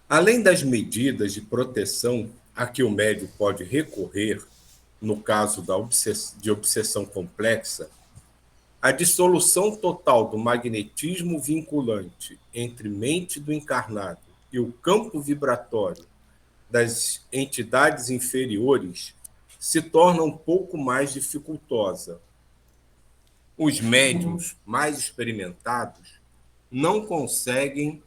Além das medidas de proteção a que o médium pode recorrer, no caso de obsessão complexa, a dissolução total do magnetismo vinculante entre mente do encarnado e o campo vibratório das entidades inferiores se torna um pouco mais dificultosa. Os médiums mais experimentados não conseguem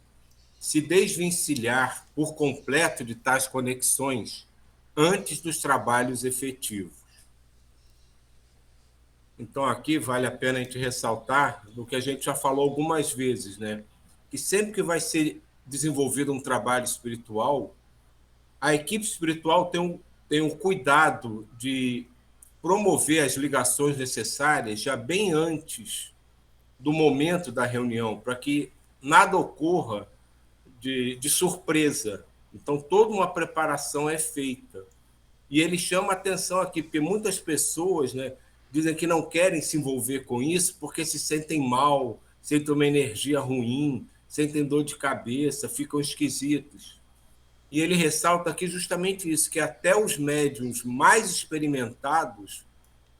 se desvencilhar por completo de tais conexões antes dos trabalhos efetivos. Então, aqui vale a pena a gente ressaltar do que a gente já falou algumas vezes, né? Que sempre que vai ser desenvolvido um trabalho espiritual, a equipe espiritual tem um cuidado de promover as ligações necessárias já bem antes do momento da reunião, para que nada ocorra de surpresa. Então, toda uma preparação é feita. E ele chama atenção aqui, porque muitas pessoas, né, dizem que não querem se envolver com isso porque se sentem mal, sentem uma energia ruim, sentem dor de cabeça, ficam esquisitos. E ele ressalta aqui justamente isso, que até os médiums mais experimentados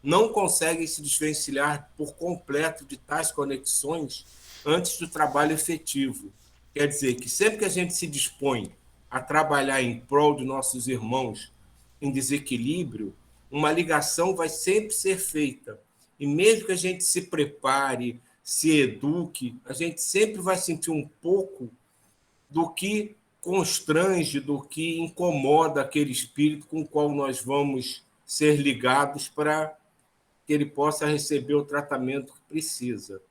não conseguem se desvencilhar por completo de tais conexões antes do trabalho efetivo. Quer dizer que sempre que a gente se dispõe a trabalhar em prol de nossos irmãos em desequilíbrio, uma ligação vai sempre ser feita. E mesmo que a gente se prepare, se eduque, a gente sempre vai sentir um pouco do que constrange, do que incomoda aquele espírito com o qual nós vamos ser ligados para que ele possa receber o tratamento que precisa.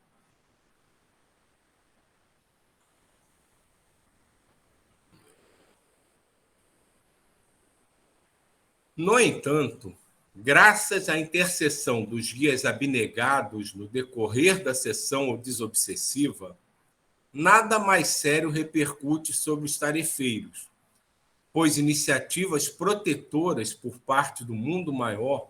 No entanto, graças à intercessão dos guias abnegados no decorrer da sessão desobsessiva, nada mais sério repercute sobre os tarefeiros, pois iniciativas protetoras por parte do mundo maior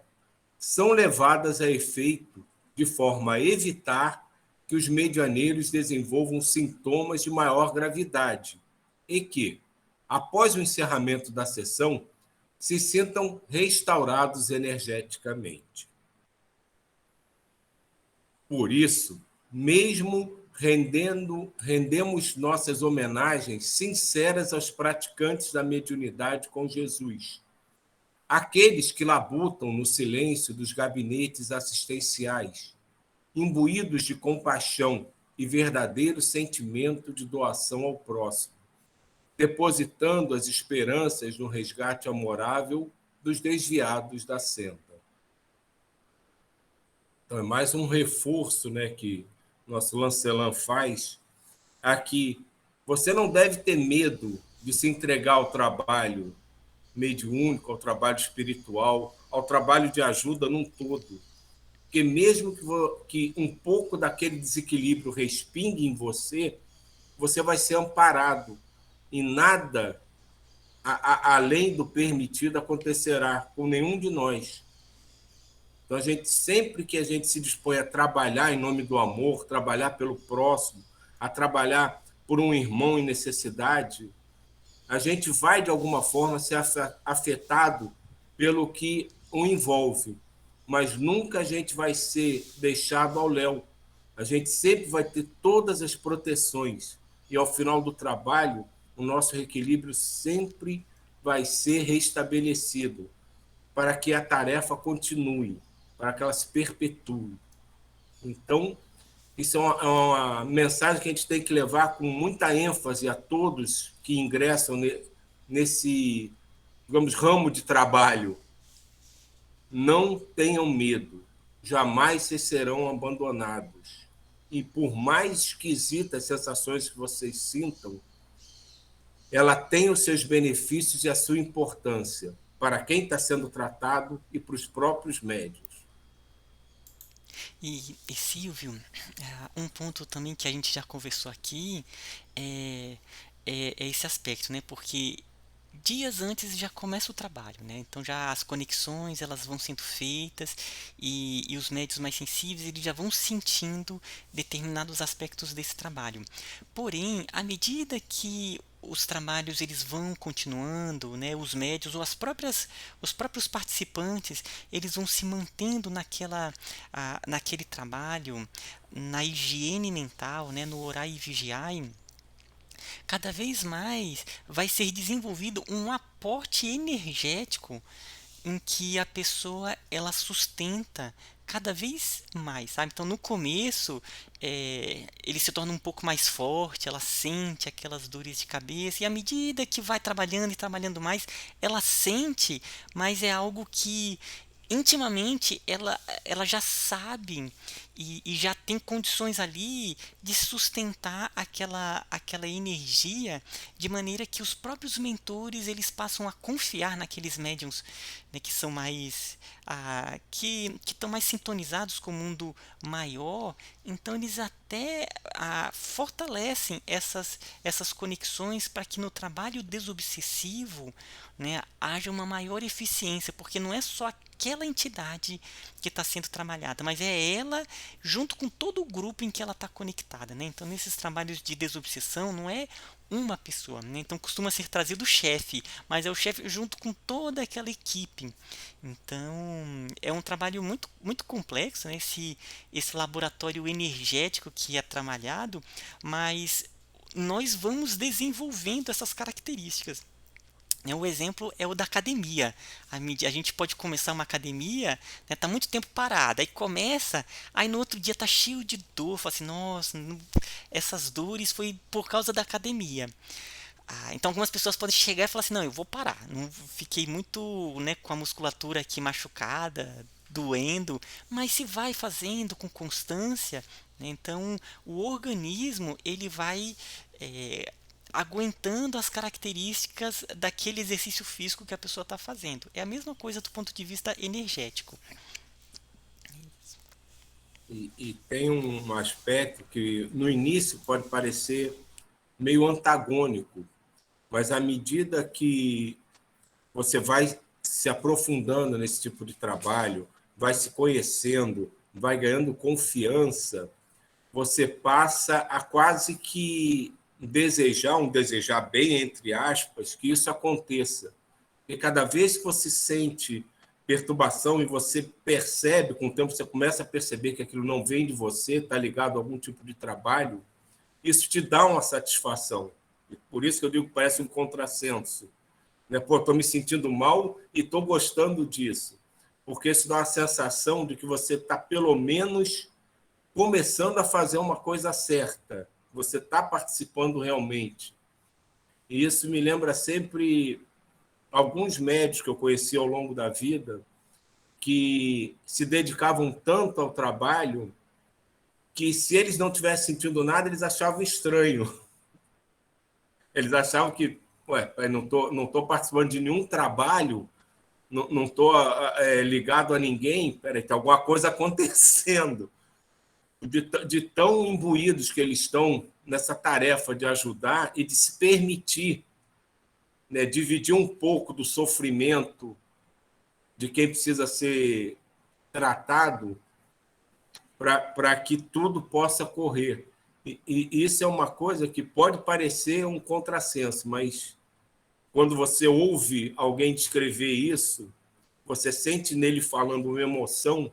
são levadas a efeito de forma a evitar que os medianeiros desenvolvam sintomas de maior gravidade e que, após o encerramento da sessão, se sintam restaurados energeticamente. Por isso, mesmo rendemos nossas homenagens sinceras aos praticantes da mediunidade com Jesus, aqueles que labutam no silêncio dos gabinetes assistenciais, imbuídos de compaixão e verdadeiro sentimento de doação ao próximo, depositando as esperanças no resgate amorável dos desviados da senda. Então, é mais um reforço, né, que nosso Lancelin faz aqui. Você não deve ter medo de se entregar ao trabalho mediúnico, ao trabalho espiritual, ao trabalho de ajuda num todo. Porque mesmo que um pouco daquele desequilíbrio respingue em você, você vai ser amparado. E nada além do permitido acontecerá com nenhum de nós. Então, a gente, sempre que a gente se dispõe a trabalhar em nome do amor, trabalhar pelo próximo, a trabalhar por um irmão em necessidade, a gente vai, de alguma forma, ser afetado pelo que o envolve. Mas nunca a gente vai ser deixado ao léu. A gente sempre vai ter todas as proteções. E ao final do trabalho, o nosso equilíbrio sempre vai ser restabelecido para que a tarefa continue, para que ela se perpetue. Então, isso é uma mensagem que a gente tem que levar com muita ênfase a todos que ingressam nesse, digamos, ramo de trabalho. Não tenham medo, jamais vocês serão abandonados. E por mais esquisitas sensações que vocês sintam, ela tem os seus benefícios e a sua importância para quem está sendo tratado e para os próprios médios. E Silvio, um ponto também que a gente já conversou aqui é, é esse aspecto, né? Porque dias antes já começa o trabalho, né? Então já as conexões elas vão sendo feitas e os médios mais sensíveis eles já vão sentindo determinados aspectos desse trabalho. Porém, à medida que os trabalhos eles vão continuando, né? Os médios ou os próprios participantes, eles vão se mantendo naquele trabalho, na higiene mental, né? No orar e vigiar, cada vez mais vai ser desenvolvido um aporte energético em que a pessoa ela sustenta cada vez mais, sabe? Então no começo ele se torna um pouco mais forte, ela sente aquelas dores de cabeça e à medida que vai trabalhando e trabalhando mais, ela sente, mas é algo que intimamente ela já sabe e já tem condições ali de sustentar aquela energia de maneira que os próprios mentores eles passam a confiar naqueles médiums, né, que são mais que estão mais sintonizados com o mundo maior, então eles até fortalecem essas conexões para que no trabalho desobsessivo, né, haja uma maior eficiência, porque não é só aquela entidade que está sendo trabalhada, mas é ela junto com todo o grupo em que ela está conectada, né? Então, nesses trabalhos de desobsessão, não é uma pessoa, né? Então, costuma ser trazido o chefe, mas é o chefe junto com toda aquela equipe. Então, é um trabalho muito, muito complexo, né? Esse laboratório energético que é trabalhado, mas nós vamos desenvolvendo essas características. O exemplo é o da academia. A gente pode começar uma academia, né, tá muito tempo parada, aí começa, aí no outro dia tá cheio de dor, fala assim, nossa, essas dores foi por causa da academia. Então algumas pessoas podem chegar e falar assim, não, eu vou parar, não fiquei muito, né, com a musculatura aqui machucada, doendo, mas se vai fazendo com constância, né, então o organismo ele vai é, aguentando as características daquele exercício físico que a pessoa está fazendo. É a mesma coisa do ponto de vista energético. E tem um aspecto que no início pode parecer meio antagônico, mas à medida que você vai se aprofundando nesse tipo de trabalho, vai se conhecendo, vai ganhando confiança, você passa a quase que desejar bem, entre aspas, que isso aconteça. E cada vez que você sente perturbação e você percebe, com o tempo você começa a perceber que aquilo não vem de você, está ligado a algum tipo de trabalho, isso te dá uma satisfação. Por isso que eu digo que parece um contrassenso. Né? Pô, estou me sentindo mal e estou gostando disso. Porque isso dá uma sensação de que você está, pelo menos, começando a fazer uma coisa certa. Você está participando realmente. E isso me lembra sempre alguns médicos que eu conheci ao longo da vida que se dedicavam tanto ao trabalho que, se eles não tivessem sentido nada, eles achavam estranho. Eles achavam que, ué, não tô participando de nenhum trabalho, não estou ligado a ninguém, peraí, tem alguma coisa acontecendo. De tão imbuídos que eles estão nessa tarefa de ajudar e de se permitir, né, dividir um pouco do sofrimento de quem precisa ser tratado para que tudo possa correr. E isso é uma coisa que pode parecer um contrassenso, mas quando você ouve alguém descrever isso, você sente nele falando uma emoção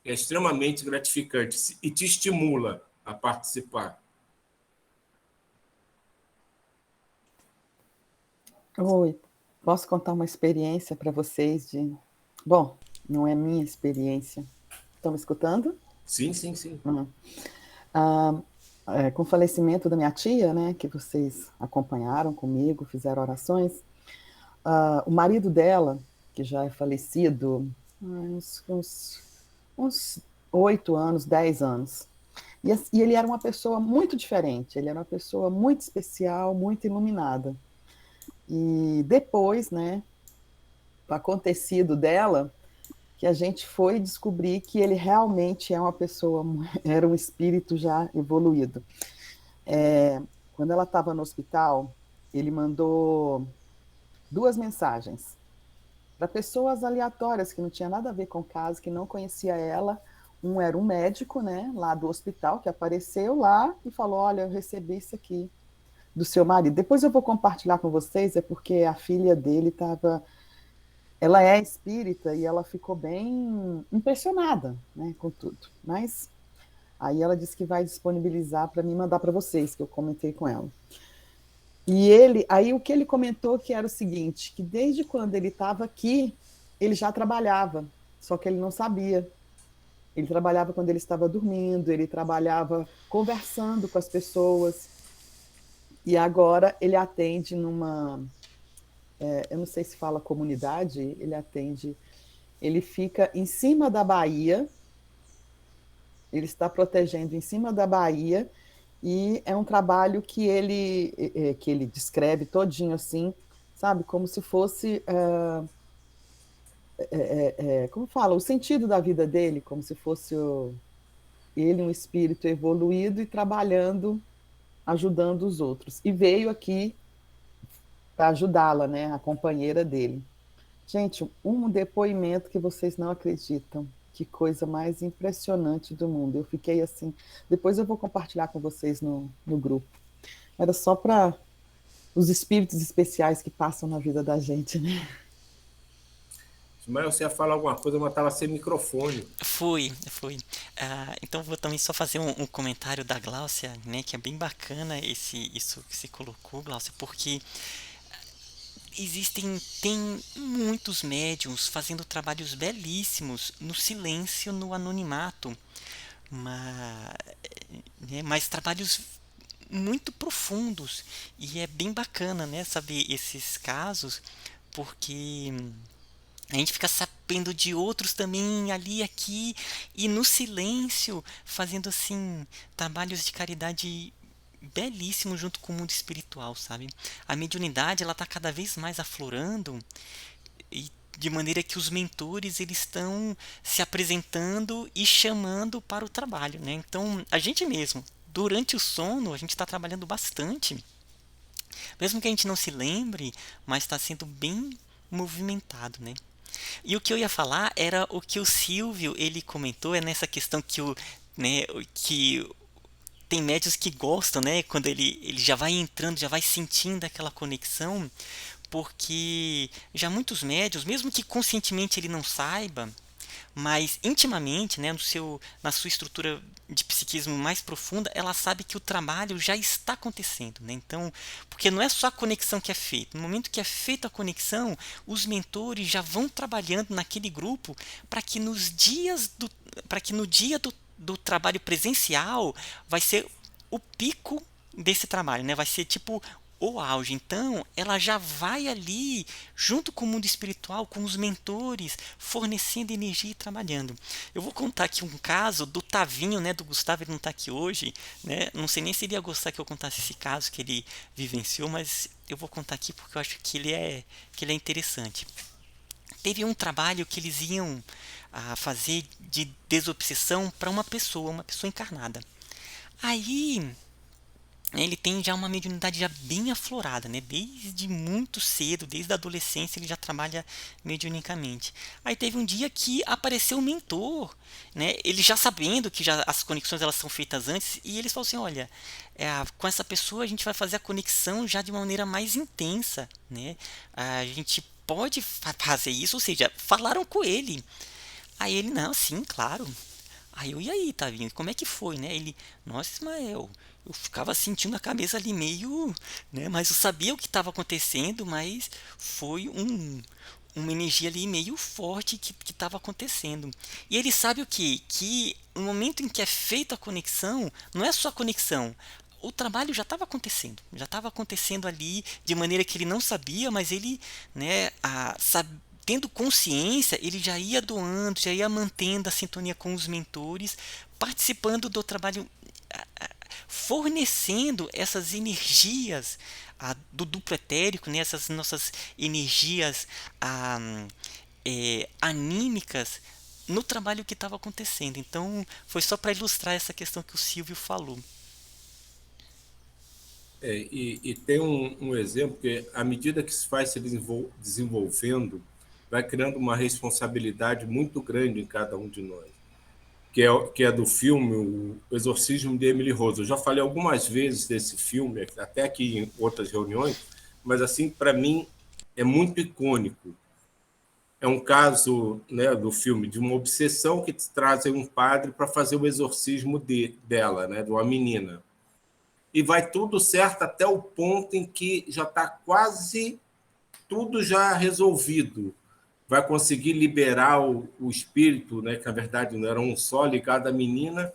que é extremamente gratificante e te estimula a participar. Oi, posso contar uma experiência para vocês de... Bom, não é minha experiência. Estão me escutando? Sim, sim, sim. Uhum. Com o falecimento da minha tia, né, que vocês acompanharam comigo, fizeram orações, o marido dela, que já é falecido, uns 8 anos, 10 anos, e ele era uma pessoa muito diferente, ele era uma pessoa muito especial, muito iluminada. E depois, né, do acontecido dela, que a gente foi descobrir que ele realmente é uma pessoa, era um espírito já evoluído. Quando ela estava no hospital, ele mandou 2 mensagens para pessoas aleatórias que não tinha nada a ver com o caso, que não conhecia ela. Um era um médico, né, lá do hospital, que apareceu lá e falou, olha, eu recebi isso aqui do seu marido. Depois eu vou compartilhar com vocês, é porque a filha dele estava... Ela é espírita e ela ficou bem impressionada, né, com tudo. Mas aí ela disse que vai disponibilizar para me mandar para vocês, que eu comentei com ela. E aí o que ele comentou que era o seguinte, que desde quando ele estava aqui, ele já trabalhava, só que ele não sabia. Ele trabalhava quando ele estava dormindo, ele trabalhava conversando com as pessoas, e agora ele atende numa, eu não sei se fala comunidade, ele fica em cima da Bahia, ele está protegendo em cima da Bahia, e é um trabalho que ele descreve todinho assim, sabe, como se fosse, como fala, o sentido da vida dele, como se fosse ele um espírito evoluído e trabalhando, ajudando os outros. E veio aqui para ajudá-la, né, a companheira dele. Gente, um depoimento que vocês não acreditam. Que coisa mais impressionante do mundo. Eu fiquei assim. Depois eu vou compartilhar com vocês no grupo. Era só para os espíritos especiais que passam na vida da gente, né? Mas você ia falar alguma coisa, mas estava sem microfone. Foi. Então vou também só fazer um comentário da Gláucia, né, que é bem bacana isso que você colocou, Gláucia, porque tem muitos médiums fazendo trabalhos belíssimos no silêncio, no anonimato, mas, né, mas trabalhos muito profundos, e é bem bacana, né, saber esses casos, porque a gente fica sabendo de outros também ali, aqui, e no silêncio, fazendo assim trabalhos de caridade belíssimos junto com o mundo espiritual, sabe? A mediunidade, ela tá cada vez mais aflorando, e de maneira que os mentores, eles estão se apresentando e chamando para o trabalho, né? Então, a gente mesmo, durante o sono, a gente está trabalhando bastante, mesmo que a gente não se lembre, mas está sendo bem movimentado, né? E o que eu ia falar era o que o Silvio ele comentou, é nessa questão que que tem médios que gostam, né, quando ele já vai entrando, já vai sentindo aquela conexão, porque já muitos médios, mesmo que conscientemente ele não saiba, mas intimamente, né, na sua estrutura de psiquismo mais profunda, ela sabe que o trabalho já está acontecendo, né? Então, porque não é só a conexão que é feita. No momento que é feita a conexão, os mentores já vão trabalhando naquele grupo para que para que no dia do trabalho presencial vai ser o pico desse trabalho, né? Vai ser tipo o auge. Então, ela já vai ali, junto com o mundo espiritual, com os mentores, fornecendo energia e trabalhando. Eu vou contar aqui um caso do Tavinho, né, do Gustavo, ele não está aqui hoje, né? Não sei nem se ele ia gostar que eu contasse esse caso que ele vivenciou, mas eu vou contar aqui porque eu acho que que ele é interessante. Teve um trabalho que eles iam fazer de desobsessão para uma pessoa encarnada. Aí ele tem já uma mediunidade já bem aflorada, né? Desde muito cedo, desde a adolescência, ele já trabalha mediunicamente. Aí teve um dia que apareceu um mentor, né? Ele já sabendo que já as conexões elas são feitas antes, e eles falaram assim, olha, com essa pessoa a gente vai fazer a conexão já de uma maneira mais intensa, né? A gente pode fazer isso, ou seja, falaram com ele. Aí ele, não, sim, claro. Aí eu, e aí, Tavinho, como é que foi, né? Ele, nossa, Ismael, eu ficava sentindo a cabeça ali meio, né? Mas eu sabia o que estava acontecendo, mas foi uma energia ali meio forte que estava acontecendo. E ele sabe o quê? Que no momento em que é feita a conexão, não é só a conexão, o trabalho já estava acontecendo ali de maneira que ele não sabia, mas ele, né, tendo consciência, ele já ia doando, já ia mantendo a sintonia com os mentores, participando do trabalho, fornecendo essas energias do duplo etérico, né, essas nossas energias anímicas no trabalho que estava acontecendo. Então, foi só para ilustrar essa questão que o Silvio falou. E tem um exemplo que, à medida que se vai se desenvolvendo, vai criando uma responsabilidade muito grande em cada um de nós. que é do filme O Exorcismo de Emily Rose. Eu já falei algumas vezes desse filme, até aqui em outras reuniões, mas, assim, para mim, é muito icônico. É um caso, né, do filme de uma obsessão que trazem um padre para fazer o exorcismo dela, né, de uma menina. E vai tudo certo até o ponto em que já está quase tudo já resolvido. Vai conseguir liberar o espírito, né, que na verdade não era um só, ligado à menina,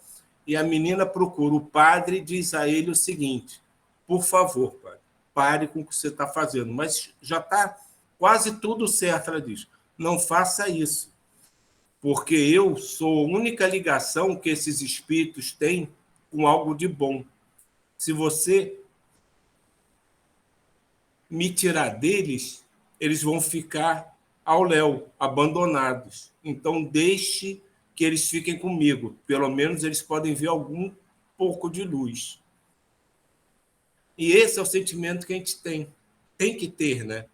e a menina procura o padre e diz a ele o seguinte: por favor, padre, pare com o que você está fazendo. Mas já está quase tudo certo, ela diz: não faça isso, porque eu sou a única ligação que esses espíritos têm com algo de bom. Se você me tirar deles, eles vão ficar ao léu, abandonados. Então, deixe que eles fiquem comigo. Pelo menos eles podem ver algum pouco de luz. E esse é o sentimento que a gente tem que ter, né?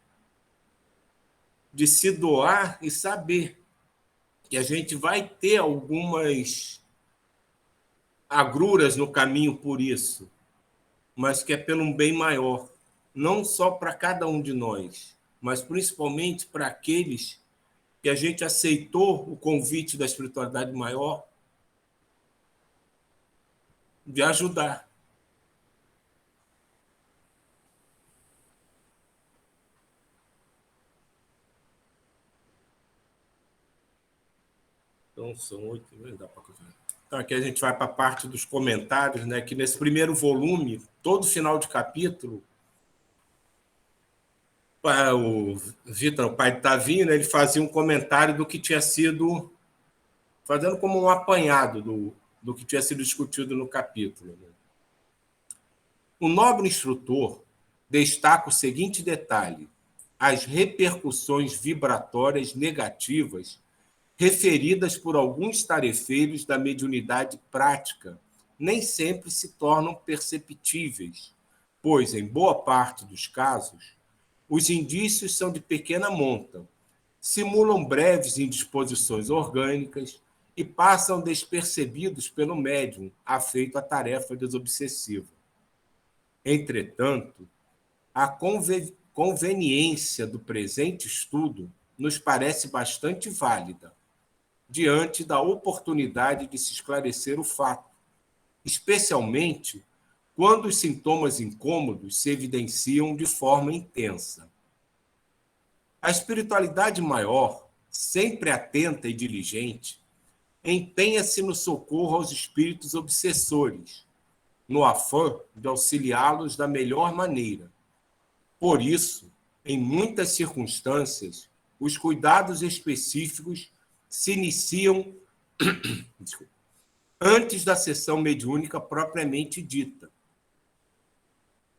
De se doar e saber que a gente vai ter algumas agruras no caminho por isso, mas que é pelo um bem maior, não só para cada um de nós, mas principalmente para aqueles que a gente aceitou o convite da espiritualidade maior de ajudar. Então, são 8, dá para... Então, aqui a gente vai para a parte dos comentários, né? Que nesse primeiro volume, todo final de capítulo, o Vitor, o pai de Tavinho, né, ele fazia um comentário do que tinha sido, fazendo como um apanhado do que tinha sido discutido no capítulo. Né? O nobre instrutor destaca o seguinte detalhe: as repercussões vibratórias negativas referidas por alguns tarefeiros da mediunidade prática nem sempre se tornam perceptíveis, pois, em boa parte dos casos, os indícios são de pequena monta, simulam breves indisposições orgânicas e passam despercebidos pelo médium afeito à tarefa desobsessiva. Entretanto, a conveniência do presente estudo nos parece bastante válida, diante da oportunidade de se esclarecer o fato, especialmente quando os sintomas incômodos se evidenciam de forma intensa. A espiritualidade maior, sempre atenta e diligente, empenha-se no socorro aos espíritos obsessores, no afã de auxiliá-los da melhor maneira. Por isso, em muitas circunstâncias, os cuidados específicos se iniciam antes da sessão mediúnica propriamente dita,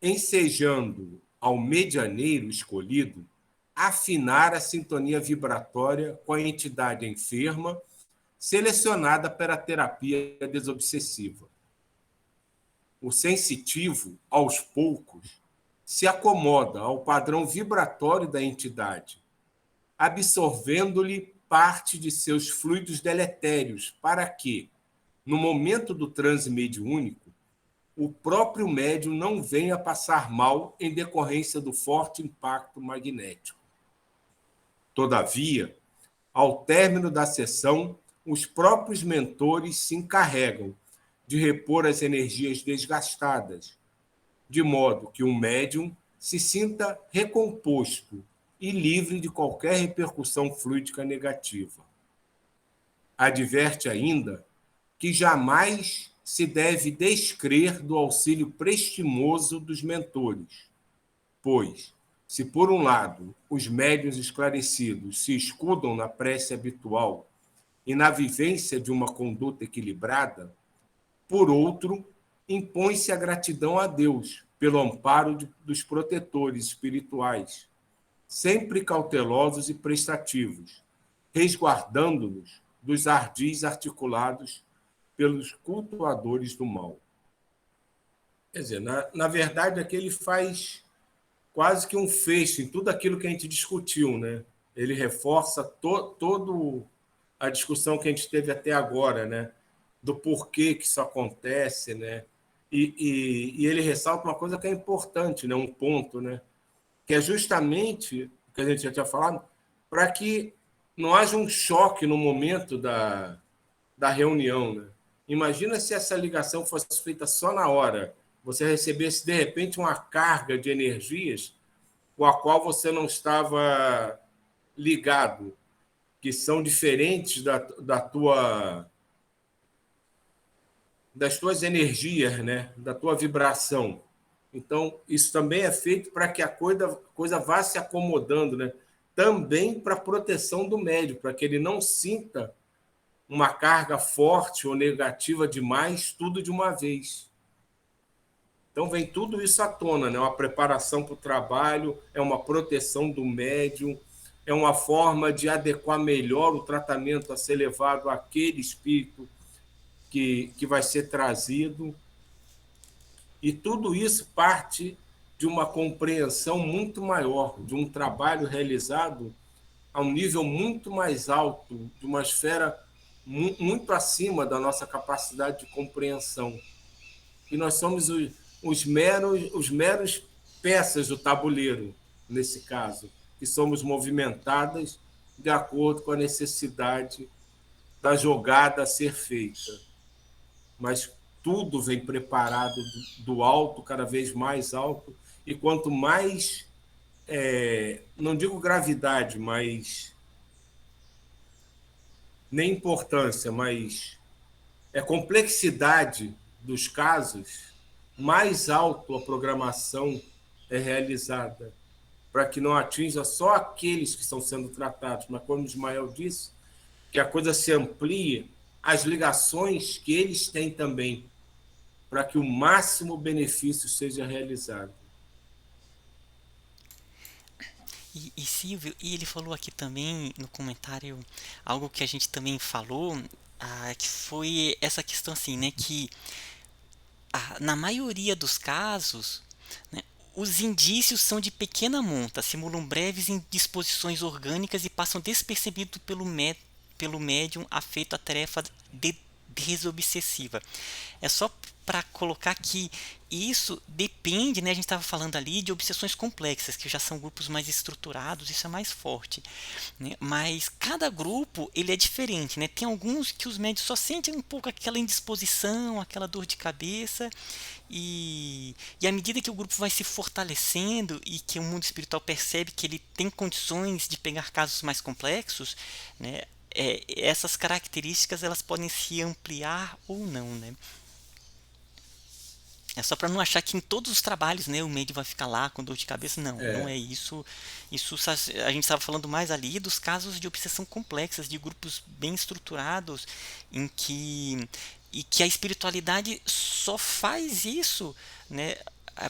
ensejando ao medianeiro escolhido afinar a sintonia vibratória com a entidade enferma selecionada para a terapia desobsessiva. O sensitivo, aos poucos, se acomoda ao padrão vibratório da entidade, absorvendo-lhe parte de seus fluidos deletérios, para que, no momento do transe mediúnico, o próprio médium não venha passar mal em decorrência do forte impacto magnético. Todavia, ao término da sessão, os próprios mentores se encarregam de repor as energias desgastadas, de modo que o médium se sinta recomposto e livre de qualquer repercussão fluídica negativa. Adverte ainda que jamais se deve descrer do auxílio prestimoso dos mentores, pois, se por um lado os médiuns esclarecidos se escudam na prece habitual e na vivência de uma conduta equilibrada, por outro, impõe-se a gratidão a Deus pelo amparo dos protetores espirituais, sempre cautelosos e prestativos, resguardando-nos dos ardis articulados pelos cultuadores do mal. Quer dizer, na verdade, aqui ele faz quase que um fecho em tudo aquilo que a gente discutiu, né? Ele reforça toda a discussão que a gente teve até agora, né? do porquê que isso acontece, né? E ele ressalta uma coisa que é importante, né? Um ponto, né? Que é justamente o que a gente já tinha falado, para que não haja um choque no momento da reunião, né? Imagina se essa ligação fosse feita só na hora, você recebesse de repente uma carga de energias com a qual você não estava ligado, que são diferentes das tuas energias, né? Da tua vibração. Então, isso também é feito para que a coisa vá se acomodando, né? Também para a proteção do médium, para que ele não sinta uma carga forte ou negativa demais, tudo de uma vez. Então, vem tudo isso à tona, né? Uma preparação para o trabalho, é uma proteção do médium, é uma forma de adequar melhor o tratamento a ser levado àquele espírito que vai ser trazido. E tudo isso parte de uma compreensão muito maior, de um trabalho realizado a um nível muito mais alto, de uma esfera muito acima da nossa capacidade de compreensão. E nós somos os meros peças do tabuleiro, nesse caso, que somos movimentadas de acordo com a necessidade da jogada a ser feita. Mas tudo vem preparado do alto, cada vez mais alto, e quanto mais, não digo gravidade, mas nem importância, mas complexidade dos casos, mais alto a programação é realizada, para que não atinja só aqueles que estão sendo tratados, mas como o Ismael disse, que a coisa se amplie às ligações que eles têm também, para que o máximo benefício seja realizado. E Silvio, e ele falou aqui também no comentário algo que a gente também falou, que foi essa questão assim, né, que na maioria dos casos, né, os indícios são de pequena monta, simulam breves indisposições orgânicas e passam despercebidos pelo médium afeito à tarefa desobsessiva. É só para colocar que isso depende, né? A gente estava falando ali de obsessões complexas, que já são grupos mais estruturados, isso é mais forte, né? Mas cada grupo ele é diferente, né? Tem alguns que os médios só sentem um pouco aquela indisposição, aquela dor de cabeça, e à medida que o grupo vai se fortalecendo e que o mundo espiritual percebe que ele tem condições de pegar casos mais complexos, né? Essas características elas podem se ampliar ou não, né? É só para não achar que em todos os trabalhos, né, o médium vai ficar lá com dor de cabeça. Não, não é isso. Isso a gente estava falando mais ali dos casos de obsessão complexas, de grupos bem estruturados, em que a espiritualidade só faz isso, né,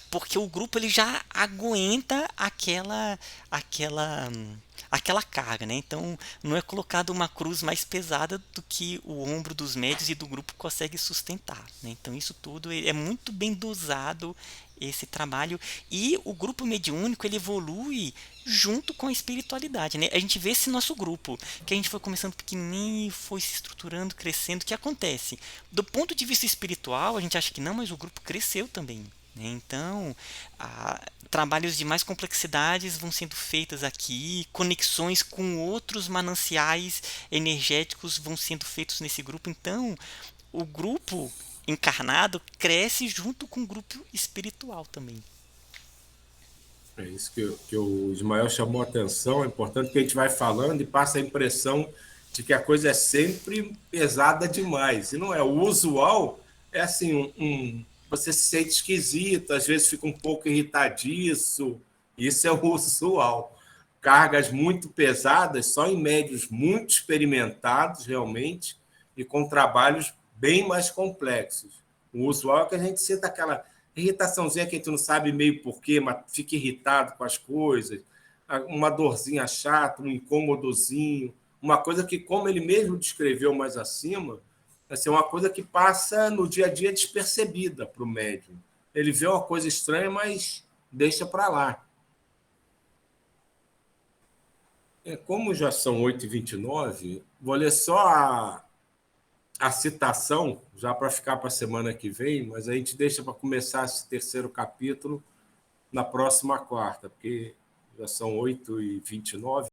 porque o grupo ele já aguenta aquela carga, né? Então não é colocado uma cruz mais pesada do que o ombro dos médios e do grupo consegue sustentar, né? Então isso tudo é muito bem dosado, esse trabalho, e o grupo mediúnico ele evolui junto com a espiritualidade, né? A gente vê esse nosso grupo, que a gente foi começando pequenininho, foi se estruturando, crescendo. O que acontece? Do ponto de vista espiritual, a gente acha que não, mas o grupo cresceu também, né? Então, trabalhos de mais complexidades vão sendo feitas aqui, conexões com outros mananciais energéticos vão sendo feitos nesse grupo. Então, o grupo encarnado cresce junto com o grupo espiritual também. É isso que o Ismael chamou a atenção. É importante que a gente vai falando e passa a impressão de que a coisa é sempre pesada demais. E não é. O usual é assim, você se sente esquisito, às vezes fica um pouco irritadiço. Isso é o usual. Cargas muito pesadas, só em médios muito experimentados, realmente, e com trabalhos bem mais complexos. O usual é que a gente sinta aquela irritaçãozinha que a gente não sabe meio porquê, mas fica irritado com as coisas, uma dorzinha chata, um incômodozinho, uma coisa que, como ele mesmo descreveu mais acima, assim, é uma coisa que passa no dia a dia despercebida para o médium. Ele vê uma coisa estranha, mas deixa para lá. Como já são 8h29, vou ler só a citação, já para ficar para a semana que vem, mas a gente deixa para começar esse terceiro capítulo na próxima quarta, porque já são 8h29.